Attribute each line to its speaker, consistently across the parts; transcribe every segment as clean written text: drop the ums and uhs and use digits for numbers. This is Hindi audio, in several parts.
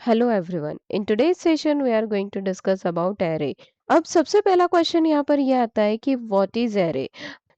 Speaker 1: Hello everyone, in today's session we are going to discuss about array. अब सबसे पहला क्वेश्चन यहाँ पर यह आता है कि व्हाट इज एरे।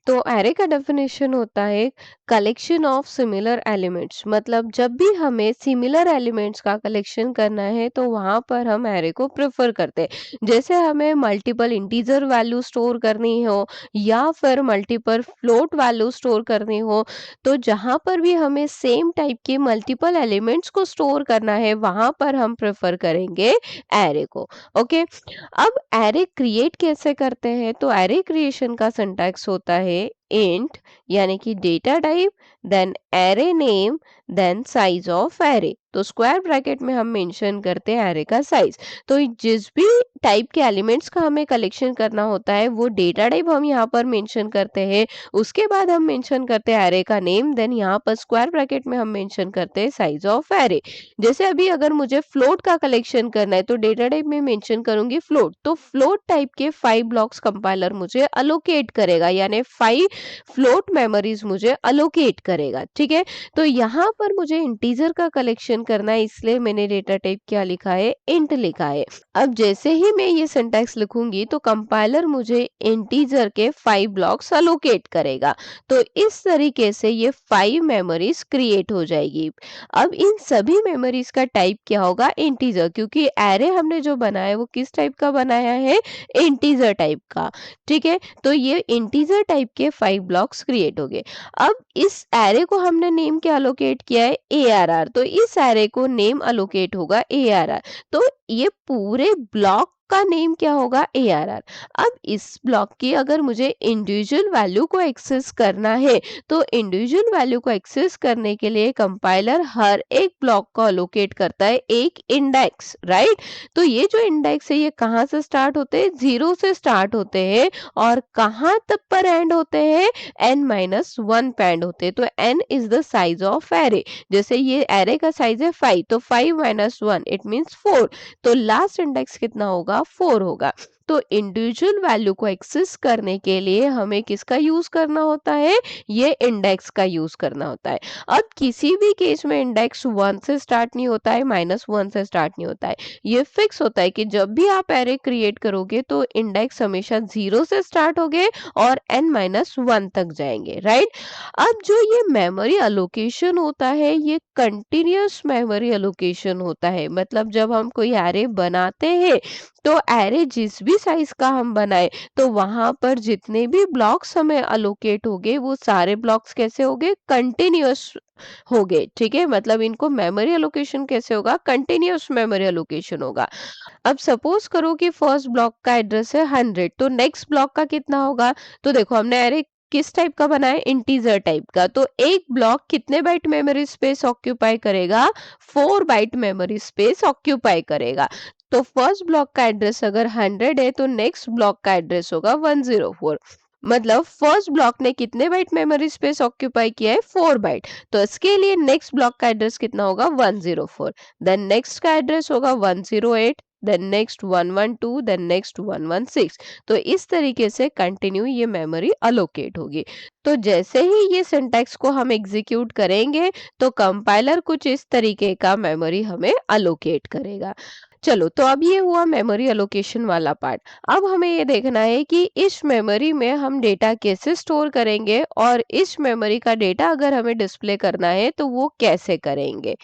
Speaker 1: तो एरे का डेफिनेशन होता है कलेक्शन ऑफ सिमिलर एलिमेंट्स। मतलब जब भी हमें सिमिलर एलिमेंट्स का कलेक्शन करना है तो वहां पर हम एरे को प्रेफर करते हैं। जैसे हमें मल्टीपल इंटीजर वैल्यू स्टोर करनी हो या फिर मल्टीपल फ्लोट वैल्यू स्टोर करनी हो, तो जहां पर भी हमें सेम टाइप के मल्टीपल एलिमेंट्स को स्टोर करना है वहां पर हम प्रेफर करेंगे एरे को। ओके। अब एरे क्रिएट कैसे करते हैं, तो एरे क्रिएशन का सिंटैक्स होता है इंट यानी कि data type, then array name, then size of array. तो स्क्वायर ब्रैकेट में हम मेंशन करते हैं एरे का साइज। तो जिस भी टाइप के एलिमेंट्स का हमें कलेक्शन करना होता है वो डेटा टाइप हम यहाँ पर मेंशन करते हैं। उसके बाद हम मेंशन करते हैं एरे का नेम, देन यहाँ पर स्क्वायर ब्रैकेट में हम मेंशन करते हैं साइज ऑफ एरे। जैसे अभी अगर मुझे फ्लोट का कलेक्शन करना है तो डेटा टाइप में मेंशन करूंगी फ्लोट। तो फ्लोट टाइप के 5 ब्लॉक्स कंपाइलर मुझे अलोकेट करेगा, यानी 5 फ्लोट मेमोरीज मुझे अलोकेट करेगा। ठीक है। तो यहाँ पर मुझे इंटीजर का कलेक्शन करना है, इसलिए मैंने डेटा टाइप क्या लिखा है, इंट लिखा है। अब जैसे ही मैं ये सिंटैक्स लिखूंगी तो कंपाइलर मुझे इंटीजर के 5 ब्लॉक्स अलोकेट करेगा। तो इस तरीके से ये 5 मेमोरीज क्रिएट हो जाएगी। अब इन सभी मेमोरीज का टाइप क्या होगा, इंटीजर, क्योंकि एरे हमने जो बनाया है वो किस टाइप का बनाया है, इंटीजर टाइप का। ठीक है। तो ये इंटीजर टाइप के 5 ब्लॉक्स क्रिएट हो गए। अब इस एरे को हमने नेम क्या अलोकेट किया है, ARR। तो इस एरे को नेम अलोकेट होगा ARR। तो ये पूरे ब्लॉक का नेम क्या होगा, ARR। अब इस ब्लॉक की अगर मुझे इंडिविजुअल वैल्यू को एक्सेस करना है तो इंडिविजुअल वैल्यू को एक्सेस करने के लिए कंपाइलर हर एक ब्लॉक को अलोकेट करता है एक इंडेक्स, राइट। तो ये जो इंडेक्स है ये कहाँ से स्टार्ट होते हैं, 0 से स्टार्ट होते हैं और कहाँ तक पर एंड होते हैं, n-1 पे एंड होते हैं। तो n is the size of array. जैसे ये एरे का साइज है 5, तो 5 - 1 इट मींस 4। तो लास्ट इंडेक्स कितना होगा, 4 होगा। तो इंडिविजुअल वैल्यू को एक्सेस करने के लिए हमें किसका यूज करना होता है, ये इंडेक्स का यूज करना होता है। अब किसी भी केस में इंडेक्स 1 से स्टार्ट नहीं होता है, -1 से स्टार्ट नहीं होता है। ये फिक्स होता है कि जब भी आप एरे क्रिएट करोगे तो इंडेक्स हमेशा 0 से स्टार्ट होगे और n-1 तक जाएंगे, राइट। अब जो ये मेमोरी अलोकेशन होता है ये कंटिन्यूअस मेमोरी अलोकेशन होता है। मतलब जब हम कोई एरे बनाते हैं तो एरे जिस भी साइज का हम बनाए तो वहां पर जितने भी ब्लॉक्स हमें अलोकेट हो गए वो सारे ब्लॉक्स कैसे हो गए, कंटिन्यूअस हो गए। ठीक है। मतलब इनको मेमोरी अलोकेशन कैसे होगा, कंटिन्यूअस मेमोरी अलोकेशन होगा। अब सपोज करो कि फर्स्ट ब्लॉक का एड्रेस है 100, तो नेक्स्ट ब्लॉक का कितना होगा। तो देखो हमने एरे किस टाइप का बनाया, इंटीजर टाइप का। तो एक ब्लॉक कितने बाइट मेमोरी स्पेस ऑक्यूपाई करेगा, 4 बाइट मेमोरी स्पेस ऑक्यूपाई करेगा। तो फर्स्ट ब्लॉक का एड्रेस अगर 100 है तो नेक्स्ट ब्लॉक का एड्रेस होगा 104। मतलब फर्स्ट ब्लॉक ने कितने बाइट मेमोरी स्पेस ऑक्यूपाई किया है, 4 बाइट। तो इसके लिए नेक्स्ट ब्लॉक का एड्रेस कितना होगा, 104। देन नेक्स्ट का एड्रेस होगा 108, देन नेक्स्ट 112, देन नेक्स्ट 116। तो इस तरीके से कंटिन्यू ये मेमोरी अलोकेट होगी। तो जैसे ही ये सिंटैक्स को हम एग्जीक्यूट करेंगे तो कंपाइलर कुछ इस तरीके का मेमोरी हमें अलोकेट करेगा। चलो, तो अब ये हुआ मेमोरी अलोकेशन वाला पार्ट। अब हमें ये देखना है कि इस मेमोरी में हम डेटा कैसे स्टोर करेंगे और इस मेमोरी का डेटा अगर हमें डिस्प्ले करना है तो वो कैसे करेंगे।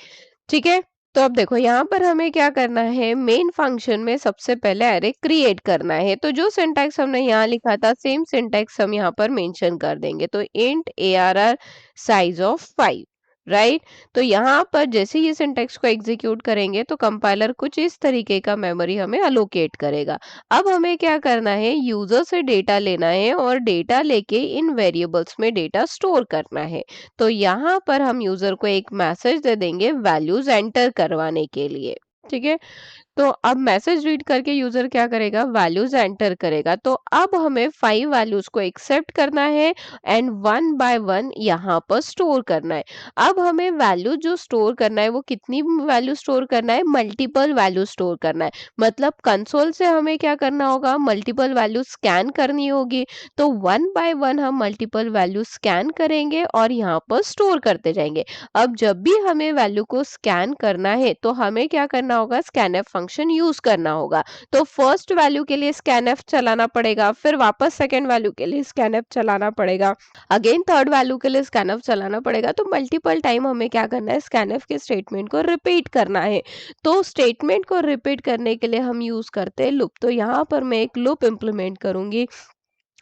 Speaker 1: ठीक है। तो अब देखो यहाँ पर हमें क्या करना है, मेन फंक्शन में सबसे पहले एरे क्रिएट करना है। तो जो सिंटैक्स हमने यहाँ लिखा था सेम सिंटैक्स हम यहाँ पर मेंशन कर देंगे। तो int ARR size of 5, right. तो यहाँ पर जैसे ये सिंटैक्स को एग्जीक्यूट करेंगे तो कंपाइलर कुछ इस तरीके का मेमोरी हमें अलोकेट करेगा। अब हमें क्या करना है, यूजर से डेटा लेना है और डेटा लेके इन वेरिएबल्स में डेटा स्टोर करना है। तो यहाँ पर हम यूजर को एक मैसेज दे देंगे वैल्यूज एंटर करवाने के लिए। ठीक है। तो अब मैसेज रीड करके यूजर क्या करेगा, वैल्यूज एंटर करेगा। तो अब हमें 5 वैल्यूज को एक्सेप्ट करना है एंड वन बाय वन यहाँ पर स्टोर करना है। अब हमें वैल्यू जो स्टोर करना है वो कितनी वैल्यू स्टोर करना है, मल्टीपल वैल्यू स्टोर करना है। मतलब कंसोल से हमें क्या करना होगा, मल्टीपल वैल्यू स्कैन करनी होगी। तो वन बाय वन हम मल्टीपल वैल्यू स्कैन करेंगे और यहाँ पर स्टोर करते जाएंगे। अब जब भी हमें वैल्यू को स्कैन करना है तो हमें क्या करना होगा, स्कैनएफ फंक्शन यूज करना होगा। तो फर्स्ट वैल्यू के लिए स्कैनएफ चलाना पड़ेगा, फिर वापस सेकंड वैल्यू के लिए स्कैनएफ चलाना पड़ेगा, अगेन थर्ड वैल्यू के लिए स्कैनएफ चलाना पड़ेगा। तो मल्टीपल टाइम हमें क्या करना है, स्कैनएफ के स्टेटमेंट को रिपीट करना है। तो स्टेटमेंट को रिपीट करने के लिए हम यूज करते हैं लूप। तो यहाँ पर मैं एक लूप इंप्लीमेंट करूंगी।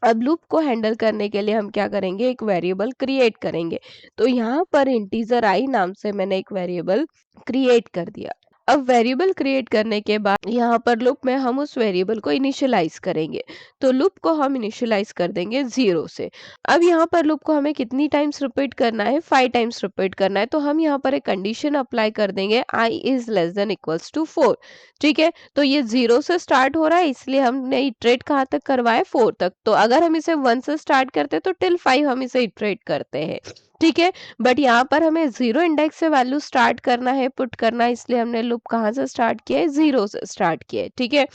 Speaker 1: अब लूप को हैंडल करने के लिए हम क्या करेंगे, एक वेरिएबल क्रिएट करेंगे। तो यहाँ पर इंटीजर आई नाम से मैंने एक वेरिएबल क्रिएट कर दिया। अब वेरिएबल क्रिएट करने के बाद यहाँ पर लूप में हम उस वेरिएबल को इनिशियलाइज करेंगे। तो लूप को हम इनिशियलाइज कर देंगे 0 से। अब यहाँ पर लूप को हमें कितनी टाइम्स रिपीट करना है, 5 टाइम्स रिपीट करना है। तो हम यहाँ पर एक कंडीशन अप्लाई कर देंगे, i is less than equals to 4। ठीक है, तो ये 0 से स्टार्ट हो रहा है, इसलिए हमने इटरेट कहाँ तक करवाया, 4 तक। तो अगर हम इसे 1 से स्टार्ट करते तो टिल 5 हम इसे इटरेट करते हैं। ठीक है, बट यहाँ पर हमें 0 इंडेक्स से वैल्यू स्टार्ट करना है, पुट करना है, इसलिए हमने लूप कहाँ से स्टार्ट किया है, 0 से स्टार्ट किया है। ठीक है,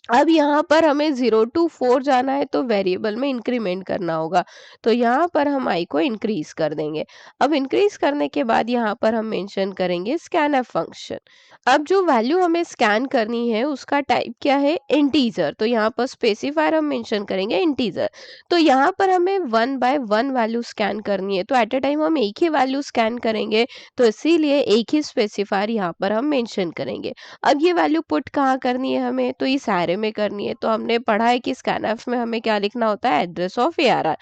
Speaker 1: अब यहाँ पर हमें 0 टू 4 जाना है तो वेरिएबल में इंक्रीमेंट करना होगा। तो यहाँ पर हम आई को इंक्रीज कर देंगे। अब इंक्रीज करने के बाद यहाँ पर हम मेंशन करेंगे स्कैनएफ फंक्शन। अब जो वैल्यू हमें स्कैन करनी है उसका टाइप क्या है, इंटीजर। तो यहाँ पर स्पेसिफायर हम मेंशन करेंगे इंटीजर। तो यहाँ पर हमें one by one value scan करनी है, तो एट अ टाइम हम एक ही वैल्यू स्कैन करेंगे। तो इसीलिए एक ही स्पेसिफायर यहाँ पर हम मेंशन करेंगे। अब ये वैल्यू पुट कहाँ करनी है हमें, तो इस एरे में करनी है। तो हमने पढ़ा है कि स्कैनएफ में हमें क्या लिखना होता है, एड्रेस ऑफ एआरआर।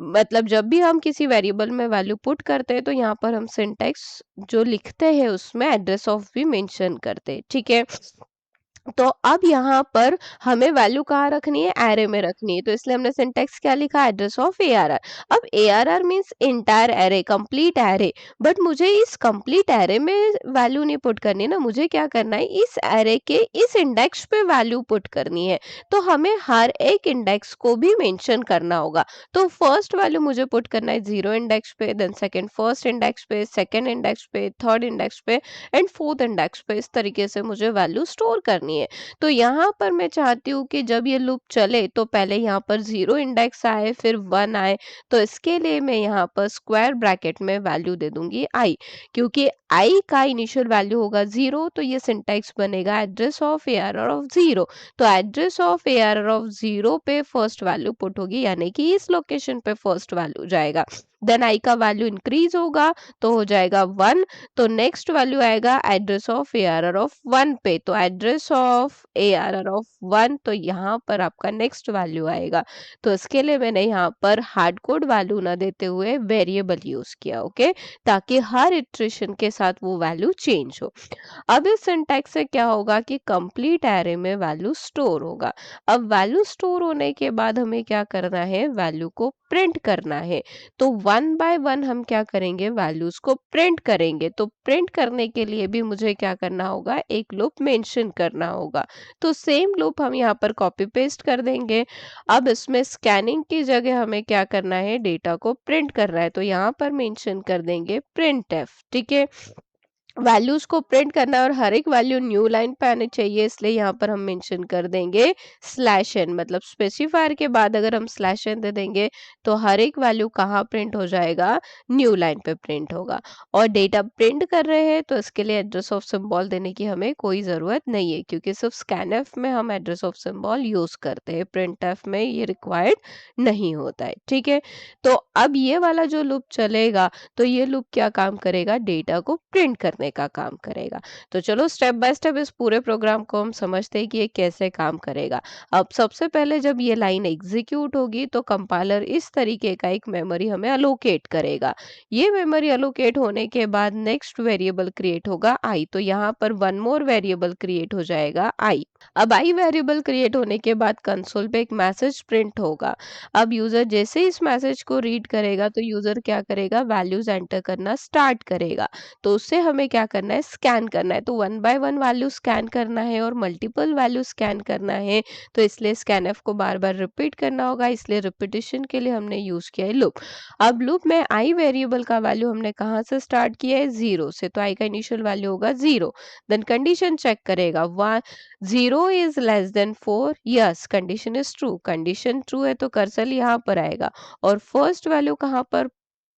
Speaker 1: मतलब जब भी हम किसी वेरिएबल में वैल्यू पुट करते हैं तो यहाँ पर हम सिंटैक्स जो लिखते हैं उसमें एड्रेस ऑफ भी मेंशन करते हैं। ठीक है, तो अब यहाँ पर हमें वैल्यू कहाँ रखनी है, एरे में रखनी है। तो इसलिए हमने सिंटैक्स क्या लिखा, एड्रेस ऑफ एआरआर। अब ARR means entire array, complete array. But मुझे इस कंप्लीट एरे में वैल्यू नहीं पुट करनी ना, मुझे क्या करना है, इस एरे के इस इंडेक्स पे वैल्यू पुट करनी है। तो हमें हर एक इंडेक्स को भी मेंशन करना होगा। तो फर्स्ट वैल्यू मुझे पुट करना है 0 इंडेक्स पे, देन सेकंड फर्स्ट इंडेक्स पे, सेकंड इंडेक्स पे, थर्ड इंडेक्स पे एंड फोर्थ इंडेक्स पे। इस तरीके से मुझे वैल्यू स्टोर करनी है। तो यहाँ पर मैं चाहती हूँ कि जब ये लूप चले तो पहले यहाँ पर 0 इंडेक्स आए, फिर 1 आए। तो इसके लिए मैं यहाँ पर स्क्वायर ब्रैकेट में वैल्यू दे दूंगी i, क्योंकि i का इनिशियल वैल्यू होगा 0। तो ये सिंटैक्स बनेगा एड्रेस ऑफ एआरआर ऑफ 0। तो एड्रेस ऑफ एआरआर ऑफ 0 पे फर्स्ट वैल्यू पुट होगी, यानी कि इस लोकेशन पे फर्स्ट वैल्यू जाएगा। देन i का वैल्यू इंक्रीज होगा तो हो जाएगा 1। तो नेक्स्ट वैल्यू आएगा एड्रेस ऑफ एआरआर ऑफ 1 पे। तो एड्रेस ऑफ एआरआर ऑफ 1, तो यहाँ पर आपका नेक्स्ट वैल्यू आएगा। तो इसके लिए मैंने यहाँ पर हार्ड कोड वैल्यू ना देते हुए वेरिएबल यूज किया, ओके, ताकि हर इटरेशन के साथ वो वैल्यू चेंज हो। अब इस सिंटैक्स से क्या होगा कि कंप्लीट एरे में वैल्यू स्टोर होगा। अब वैल्यू स्टोर होने के बाद हमें क्या करना है, वैल्यू को प्रिंट करना है। तो वन बाय वन हम क्या करेंगे, वैल्यूज को प्रिंट करेंगे। तो प्रिंट करने के लिए भी मुझे क्या करना होगा, एक लूप मेंशन करना होगा। तो सेम लूप हम यहाँ पर कॉपी पेस्ट कर देंगे। अब इसमें स्कैनिंग की जगह हमें क्या करना है, डेटा को प्रिंट करना है। तो यहाँ पर मेंशन कर देंगे प्रिंट एफ। ठीक है, वैल्यूज को प्रिंट करना है और हर एक वैल्यू न्यू लाइन पे आनी चाहिए, इसलिए यहाँ पर हम मेंशन कर देंगे स्लैश एन। मतलब स्पेसिफायर के बाद अगर हम स्लैश एन दे देंगे तो हर एक वैल्यू कहाँ प्रिंट हो जाएगा, न्यू लाइन पे प्रिंट होगा। और डेटा प्रिंट कर रहे हैं तो इसके लिए एड्रेस ऑफ सिंबल देने की हमें कोई ज़रूरत नहीं है, क्योंकि सिर्फ स्कैनएफ में हम एड्रेस ऑफ सिंबल यूज़ करते हैं, प्रिंटएफ में ये रिक्वायर्ड नहीं होता है। ठीक है, तो अब ये वाला जो लूप चलेगा तो ये लूप क्या काम करेगा, डेटा को प्रिंट करने का काम करेगा। तो चलो स्टेप बाय स्टेप इस पूरे प्रोग्राम को हम समझते हैं कि ये कैसे काम करेगा। अब सबसे पहले जब ये लाइन एग्जीक्यूट होगी तो कंपाइलर इस तरीके का एक मेमोरी हमें अलोकेट करेगा। ये मेमोरी अलोकेट होने के बाद नेक्स्ट वेरिएबल क्रिएट होगा आई। तो यहाँ पर वन मोर वेरिएबल क्रिएट हो जाएगा आई। अब आई वेरिएबल क्रिएट होने के बाद कंसोल पे एक मैसेज प्रिंट होगा। अब यूजर जैसे ही इस मैसेज को रीड करेगा तो यूजर क्या करेगा, वैल्यूज एंटर करना स्टार्ट करेगा। तो उससे हमें क्या करना है, स्कैन करना है। तो 1 बाय 1 वैल्यू स्कैन करना है और मल्टीपल वैल्यू स्कैन करना है, तो इसलिए स्कैनफ को बार-बार रिपीट करना होगा, इसलिए रिपीटिशन के लिए हमने यूज़ किया है लूप। अब लूप में आई वेरिएबल का वैल्यू हमने कहाँ से स्टार्ट किया है, 0 से, तो आई का इनिशियल वैल्यू होगा 0। देन कंडीशन चेक करेगा, 0 is less then 4, yes condition is true. Condition true है तो कर्सर यहाँ पर आएगा और फर्स्ट वैल्यू कहाँ पर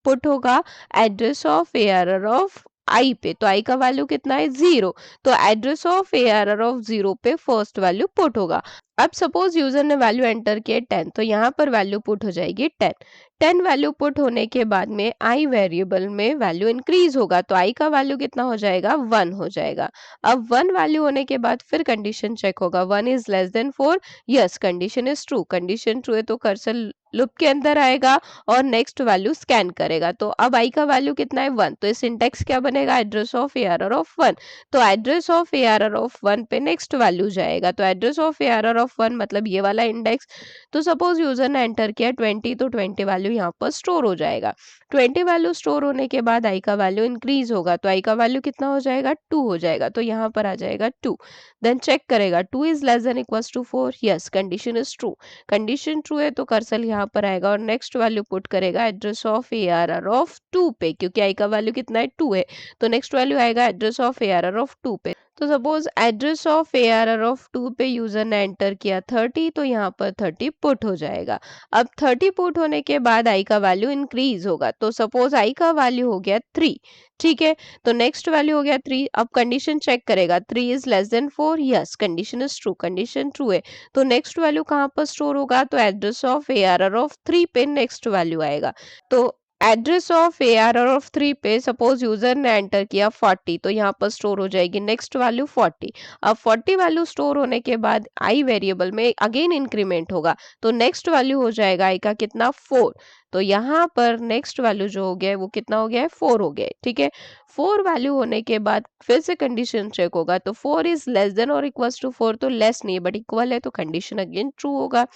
Speaker 1: पुट होगा, एड्रेस ऑफ एआरआर ऑफ आई पे। तो आई का वैल्यू कितना है, 0, तो एड्रेस ऑफ एआरआर ऑफ 0 पे फर्स्ट वैल्यू पुट होगा। अब सपोज यूजर ने वैल्यू एंटर किया 10, तो यहाँ पर वैल्यू पुट हो जाएगी 10। 10 वैल्यू पुट होने के बाद में आई वेरिएबल में वैल्यू इंक्रीज होगा, तो आई का वैल्यू कितना हो जाएगा, 1 हो जाएगा। अब 1 वैल्यू होने के बाद फिर कंडीशन चेक होगा, 1 is less then 4, yes condition is true. Condition true है तो कर्सर लूप के अंदर आएगा और नेक्स्ट वैल्यू स्कैन करेगा। तो अब आई का वैल्यू कितना है, 1, तो इस सिंटेक्स क्या बनेगा, एड्रेस ऑफ एआरआर ऑफ 1। तो एड्रेस ऑफ एआरआर ऑफ 1 पे नेक्स्ट वैल्यू जाएगा, तो एड्रेस ऑफ एआरआर ऑफ 1 मतलब ये वाला इंडेक्स। तो सपोज यूजर ने एंटर किया 20, तो 20 वैल्यू यहाँ पर स्टोर हो जाएगा। 20 वैल्यू स्टोर होने के बाद आई का वैल्यू इंक्रीज होगा, तो आई का वैल्यू कितना हो जाएगा, 2 हो जाएगा, तो यहाँ पर आ जाएगा 2। देन चेक करेगा, 2 is less than equals to 4, yes condition is true. Condition true है तो कर्सर यहाँ पर आएगा और नेक्स्ट वैल्यू पुट करेगा एड्रेस ऑफ एआरआर ऑफ 2 पे, क्योंकि आई का वैल्यू कितना है, 2 है, तो नेक्स्ट वैल्यू आएगा एड्रेस ऑफ एआरआर ऑफ 2 पे। तो suppose address of ARR of 2 पे यूजर ने एंटर किया 30, तो यहाँ पर 30 पुट हो जाएगा। अब 30 पुट होने के बाद आई का वैल्यू इंक्रीज होगा, तो सपोज आई का वैल्यू हो गया 3, ठीक है, तो नेक्स्ट वैल्यू हो गया 3। अब कंडीशन चेक करेगा, 3 is less then 4, yes condition is true. Condition true है तो नेक्स्ट वैल्यू कहाँ पर स्टोर होगा, तो एड्रेस ऑफ एआरआर ऑफ 3 पे नेक्स्ट वैल्यू आएगा। तो एड्रेस ऑफ एआरआर ऑफ 3 पे सपोज यूजर ने एंटर किया 40, तो यहाँ पर स्टोर हो जाएगी नेक्स्ट वैल्यू 40। अब 40 वैल्यू स्टोर होने के बाद आई वेरिएबल में अगेन इंक्रीमेंट होगा, तो नेक्स्ट वैल्यू हो जाएगा आई का कितना, 4। तो यहाँ पर नेक्स्ट वैल्यू जो हो गया है वो कितना हो गया है, 4 हो गया है, ठीक है। 4 वैल्यू होने के बाद फिर से कंडीशन चेक होगा, तो 4 इज लेस देन और इक्वल्स टू 4, तो लेस नहीं है बट इक्वल है, तो कंडीशन अगेन ट्रू होगा।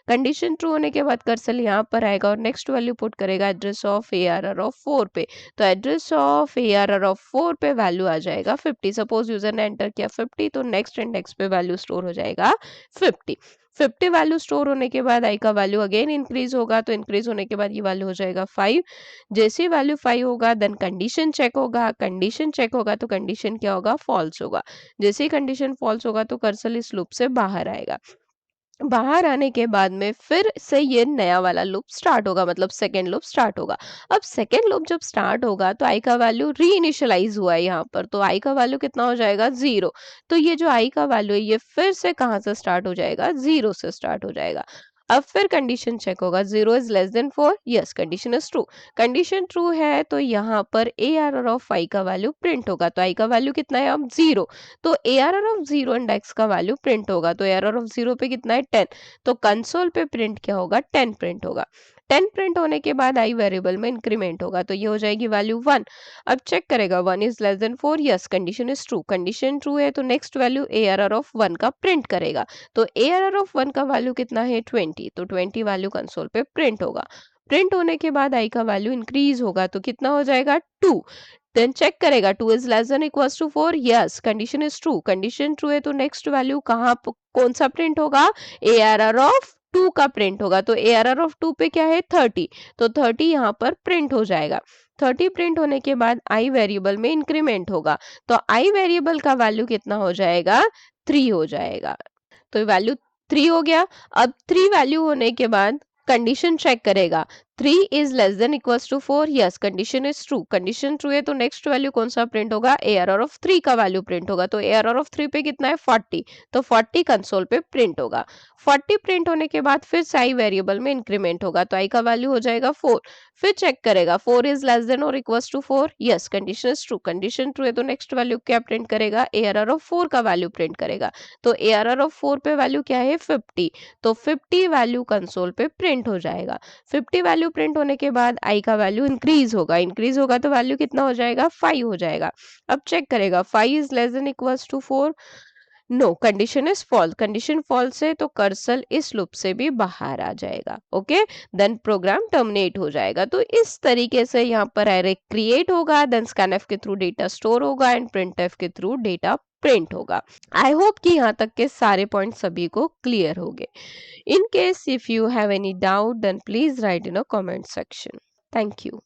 Speaker 1: कंडीशन ट्रू होने के बाद कर्सर यहाँ पर आएगा और नेक्स्ट वैल्यू पुट करेगा एड्रेस ऑफ एआरआर ऑफ 4 पे। तो एड्रेस ऑफ एआरआर ऑफ 4 पे वैल्यू आ जाएगा 50। सपोज यूजर ने एंटर किया 50, तो नेक्स्ट इंडेक्स पे वैल्यू स्टोर हो जाएगा 50। 50 वैल्यू स्टोर होने के बाद आई का वैल्यू अगेन इंक्रीज होगा, तो इंक्रीज होने के बाद ये वैल्यू हो जाएगा 5। जैसे वैल्यू 5 होगा देन कंडीशन चेक होगा, कंडीशन चेक होगा तो कंडीशन क्या होगा, फॉल्स होगा। जैसे ही कंडीशन फॉल्स होगा तो कर्सर इस लूप से बाहर आएगा। बाहर आने के बाद में फिर से ये नया वाला लूप स्टार्ट होगा, मतलब सेकेंड लूप स्टार्ट होगा। अब सेकेंड लूप जब स्टार्ट होगा तो आई का वैल्यू री इनिशियलाइज हुआ है यहाँ पर, तो आई का वैल्यू कितना हो जाएगा, 0। तो ये जो आई का वैल्यू है ये फिर से कहाँ से स्टार्ट हो जाएगा, 0 से स्टार्ट हो जाएगा। अब फिर कंडीशन चेक होगा, 0 is less then 4, yes condition is true. Condition true है तो यहाँ पर एआरआर ऑफ आई का वैल्यू प्रिंट होगा, तो आई का वैल्यू कितना है, अब 0। तो एआरआर ऑफ 0 इंडेक्स का वैल्यू प्रिंट होगा, तो एआरआर ऑफ 0 पे कितना है, 10। तो कंसोल पे प्रिंट क्या होगा, 10 प्रिंट होगा। 10 प्रिंट होने के बाद आई वेरिएबल में इंक्रीमेंट होगा, तो ये हो जाएगी वैल्यू 1। अब चेक करेगा, 1 is less then 4, yes condition is true. Condition true है तो नेक्स्ट वैल्यू एआरआर ऑफ 1 का प्रिंट करेगा, तो एआरआर ऑफ 1 का वैल्यू कितना है, 20। तो 20 वैल्यू कंसोल पे प्रिंट होगा। प्रिंट होने के बाद आई का वैल्यू इंक्रीज होगा, तो कितना हो जाएगा, 2। देन चेक करेगा, 2 is less than equals to 4, yes condition is true. Condition true है तो नेक्स्ट वैल्यू कौन सा प्रिंट होगा, एआरआर ऑफ 2 का प्रिंट होगा। तो एआरआर ऑफ 2 पे क्या है, 30, तो 30 यहाँ पर प्रिंट हो जाएगा। 30 प्रिंट होने के बाद आई वेरिएबल में इंक्रीमेंट होगा, तो आई वेरिएबल का वैल्यू कितना हो जाएगा, 3 हो जाएगा। तो वैल्यू 3 हो गया। अब 3 वैल्यू होने के बाद कंडीशन चेक करेगा, 3 is less than equals to 4, yes condition is true. Condition true है तो नेक्स्ट वैल्यू कौन सा प्रिंट होगा, एआरआर ऑफ 3 का वैल्यू प्रिंट होगा। तो एआरआर ऑफ 3 पे कितना है, 40, तो 40 कंसोल पे प्रिंट होगा। 40 प्रिंट होने के बाद फिर आई वेरिएबल में इंक्रीमेंट होगा, तो आई का वैल्यू हो जाएगा 4। फिर चेक करेगा, 4 इज लेस देन और equals to 4, yes condition is true. Condition true है तो नेक्स्ट वैल्यू क्या प्रिंट करेगा, एआरआर ऑफ 4 का वैल्यू प्रिंट करेगा। तो एआरआर ऑफ 4 पे वैल्यू क्या है, 50, तो 50 वैल्यू कंसोल पे प्रिंट हो जाएगा। 50 वैल्यू प्रिंट होने के बाद आई का वैल्यू इंक्रीज होगा, इंक्रीज होगा तो वैल्यू कितना हो जाएगा, 5 हो जाएगा। अब चेक करेगा, 5 is less than equals to 4, no, condition is false, condition false है तो कर्सर इस लूप से भी बाहर आ जाएगा। ओके, देन प्रोग्राम टर्मिनेट हो जाएगा। तो इस तरीके से यहाँ पर एरे क्रिएट होगा, देन स्कैनफ के थ्रू डेटा स्टोर होगा एंड प्रिंटफ के थ्रू डेटा प्रिंट होगा। आई होप कि यहाँ तक के सारे पॉइंट सभी को क्लियर हो गए। In case if you have any doubt, then please write in a comment section. Thank you.